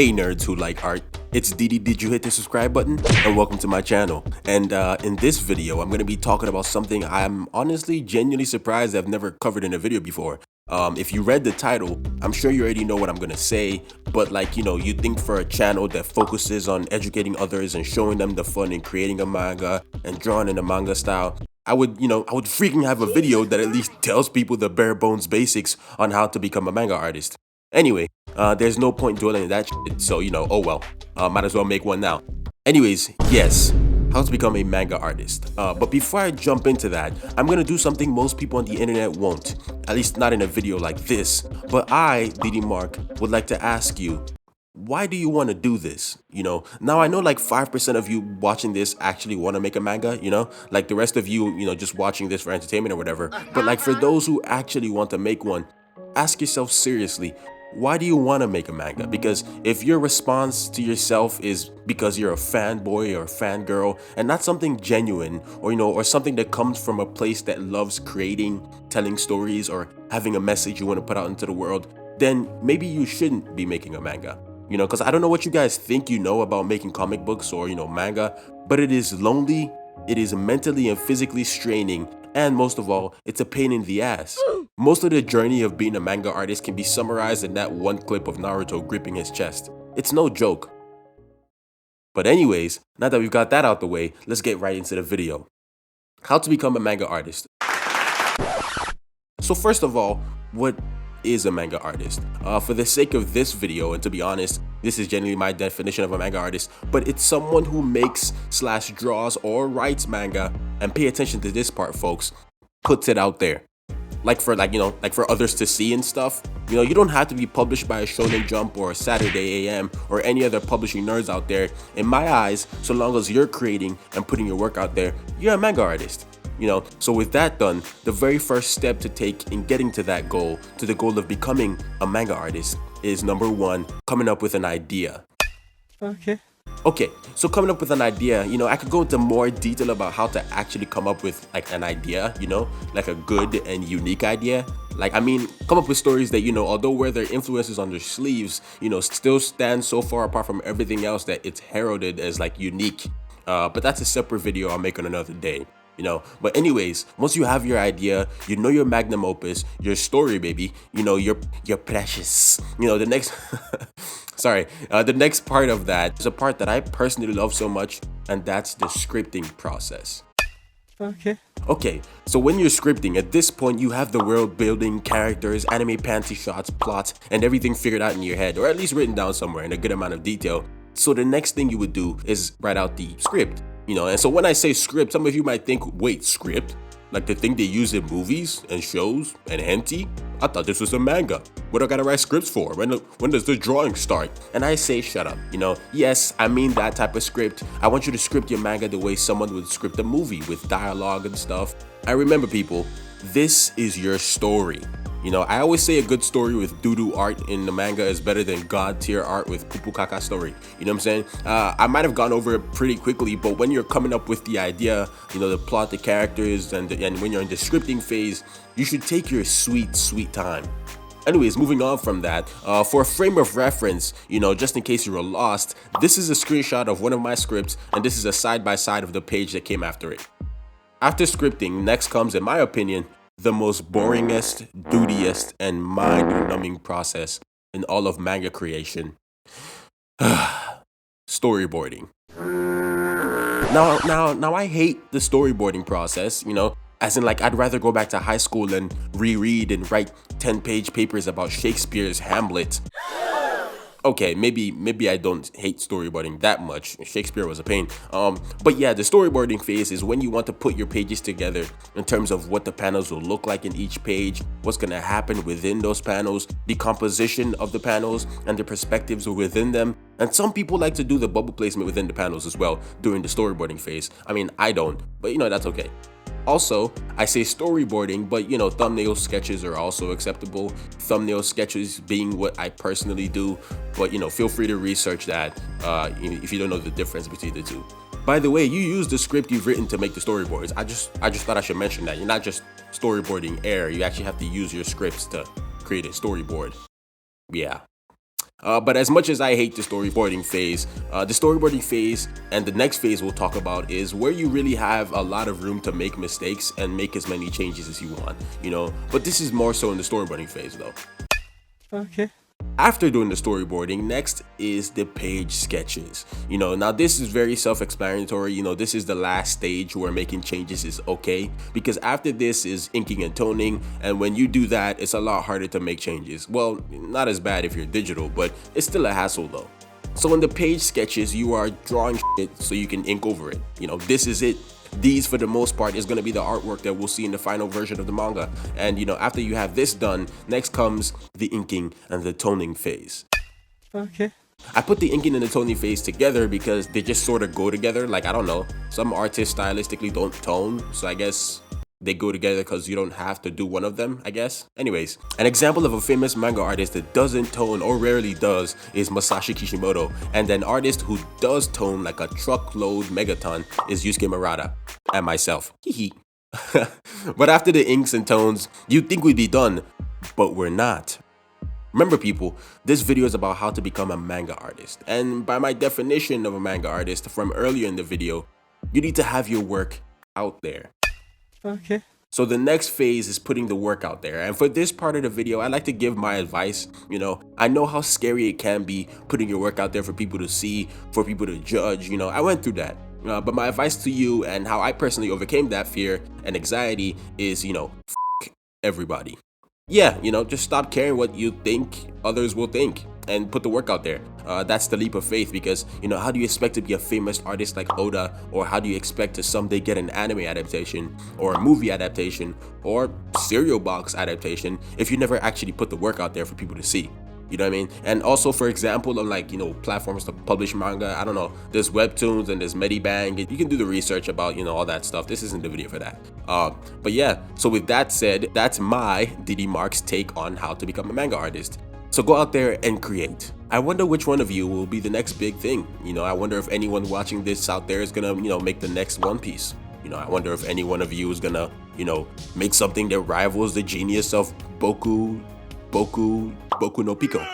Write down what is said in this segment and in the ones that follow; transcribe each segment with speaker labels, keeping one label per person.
Speaker 1: Hey nerds who like art, it's Didi. Did you hit the subscribe button? And welcome to my channel. And in this video, I'm going to be talking about something I'm honestly genuinely surprised I've never covered in a video before. If you read the title, I'm sure you already know what I'm going to say, but like, you think for a channel that focuses on educating others and showing them the fun in creating a manga and drawing in a manga style, I would freaking have a video that at least tells people the bare bones basics on how to become a manga artist. Anyway, there's no point dwelling in that shit, so oh well, might as well make one now. Anyways, yes, how to become a manga artist. But before I jump into that, I'm gonna do something most people on the internet won't, at least not in a video like this. But I, Didi Mark, would like to ask you, why do you want to do this? Now I know like 5% of you watching this actually want to make a manga, like the rest of you, just watching this for entertainment or whatever. But like for those who actually want to make one, ask yourself seriously, why do you want to make a manga? Because if your response to yourself is because you're a fanboy or a fangirl and not something genuine or something that comes from a place that loves creating, telling stories, or having a message you want to put out into the world, then maybe you shouldn't be making a manga. Because I don't know what you guys think about making comic books or, manga, but it is lonely, it is mentally and physically straining, and most of all, it's a pain in the ass. Most of the journey of being a manga artist can be summarized in that one clip of Naruto gripping his chest. It's no joke. But anyways, now that we've got that out the way, let's get right into the video. How to become a manga artist. So first of all, what is a manga artist? For the sake of this video, and to be honest, this is generally my definition of a manga artist, but it's someone who makes / draws or writes manga, and pay attention to this part, folks, puts it out there. Like for others to see and stuff. You don't have to be published by a Shonen Jump or a Saturdayam or any other publishing nerds out there. In my eyes, so long as you're creating and putting your work out there, you're a manga artist. So with that done, the very first step to take in getting to that goal, to the goal of becoming a manga artist, is number 1, coming up with an idea. Okay, so coming up with an idea, I could go into more detail about how to actually come up with like an idea, like a good and unique idea. Come up with stories that, although wear their influences on their sleeves, still stand so far apart from everything else that it's heralded as like unique. But that's a separate video I'll make on another day. But anyways, once you have your idea, your magnum opus, your story, baby, you're precious. The next the next part of that is a part that I personally love so much, and that's the scripting process. Okay, so when you're scripting, at this point you have the world building, characters, anime panty shots, plot, and everything figured out in your head, or at least written down somewhere in a good amount of detail. So the next thing you would do is write out the script. And so when I say script, some of you might think, wait, script? Like the thing they use in movies and shows and hentai? I thought this was a manga. What do I gotta write scripts for? When does the drawing start? And I say, shut up. Yes, I mean that type of script. I want you to script your manga the way someone would script a movie with dialogue and stuff. And remember, people, this is your story. I always say a good story with doo-doo art in the manga is better than god-tier art with poo-poo caca story. You know what I'm saying? I might have gone over it pretty quickly, but when you're coming up with the idea, the plot, the characters, and when you're in the scripting phase, you should take your sweet time. Anyways, moving on from that, for a frame of reference, just in case you were lost, this is a screenshot of one of my scripts, and this is a side-by-side of the page that came after it. After scripting, next comes, in my opinion, the most boringest, dudiest, and mind-numbing process in all of manga creation. Storyboarding. Now I hate the storyboarding process, as in like I'd rather go back to high school and reread and write 10-page papers about Shakespeare's Hamlet. Okay, maybe I don't hate storyboarding that much. Shakespeare was a pain. But yeah, the storyboarding phase is when you want to put your pages together in terms of what the panels will look like in each page, what's gonna happen within those panels, the composition of the panels, and the perspectives within them. And some people like to do the bubble placement within the panels as well during the storyboarding phase. I don't, but that's okay. Also, I say storyboarding, but thumbnail sketches are also acceptable. Thumbnail sketches being what I personally do, but feel free to research that if you don't know the difference between the two. By the way, you use the script you've written to make the storyboards. I just thought I should mention that. You're not just storyboarding air, you actually have to use your scripts to create a storyboard. Yeah. But as much as I hate the storyboarding phase and the next phase we'll talk about is where you really have a lot of room to make mistakes and make as many changes as you want, you know. But this is more so in the storyboarding phase though. Okay. After doing the storyboarding, next is the page sketches. You know, now this is very self-explanatory. You know, this is the last stage where making changes is okay, because after this is inking and toning, and when you do that, it's a lot harder to make changes. Well, not as bad if you're digital, but it's still a hassle though. So in the page sketches, you are drawing shit so you can ink over it. You know, this is it. These, for the most part, is going to be the artwork that we'll see in the final version of the manga. And, you know, after you have this done, next comes the inking and the toning phase. Okay. I put the inking and the toning phase together because they just sort of go together. Like, I don't know, some artists stylistically don't tone, so I guess they go together because you don't have to do one of them, I guess. Anyways, an example of a famous manga artist that doesn't tone or rarely does is Masashi Kishimoto, and an artist who does tone like a truckload megaton is Yusuke Murata, and myself. Hehe. But after the inks and tones, you'd think we'd be done, but we're not. Remember people, this video is about how to become a manga artist, and by my definition of a manga artist from earlier in the video, you need to have your work out there. Okay. So the next phase is putting the work out there, and for this part of the video I like to give my advice. You know, I know how scary it can be putting your work out there for people to see, for people to judge. You know, I went through that, but my advice to you and how I personally overcame that fear and anxiety is, you know, f everybody. Yeah, you know, just stop caring what you think others will think and put the work out there. That's the leap of faith, because, you know, how do you expect to be a famous artist like Oda, or how do you expect to someday get an anime adaptation or a movie adaptation or cereal box adaptation if you never actually put the work out there for people to see? You know what I mean? And also, for example, on like, you know, platforms to publish manga, I don't know, there's Webtoons and there's Medibang. You can do the research about, you know, all that stuff. This isn't the video for that. But yeah, so with that said, that's my DD Mark's take on how to become a manga artist. So go out there and create. I wonder which one of you will be the next big thing. You know, I wonder if anyone watching this out there is gonna, you know, make the next One Piece. You know, I wonder if any one of you is gonna, you know, make something that rivals the genius of Boku no Pico.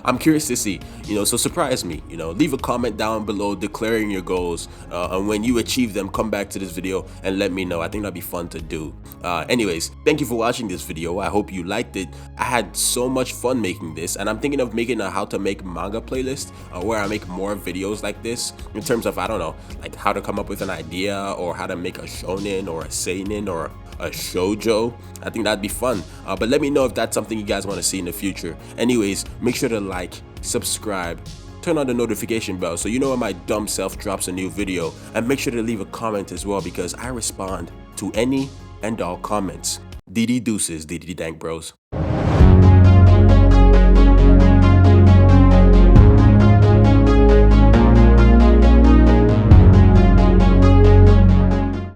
Speaker 1: I'm curious to see, you know, so surprise me, you know, leave a comment down below declaring your goals, and when you achieve them, come back to this video and let me know. I think that'd be fun to do. Anyways, thank you for watching this video. I hope you liked it. I had so much fun making this, and I'm thinking of making a how to make manga playlist, where I make more videos like this in terms of, I don't know, like how to come up with an idea, or how to make a shonen or a seinen or a shoujo. I think that'd be fun. But let me know if that's something you guys want to see in the future. Anyways, make sure to like, subscribe, turn on the notification bell so you know when my dumb self drops a new video, and make sure to leave a comment as well, because I respond to any and all comments. DD deuces, DD dank bros.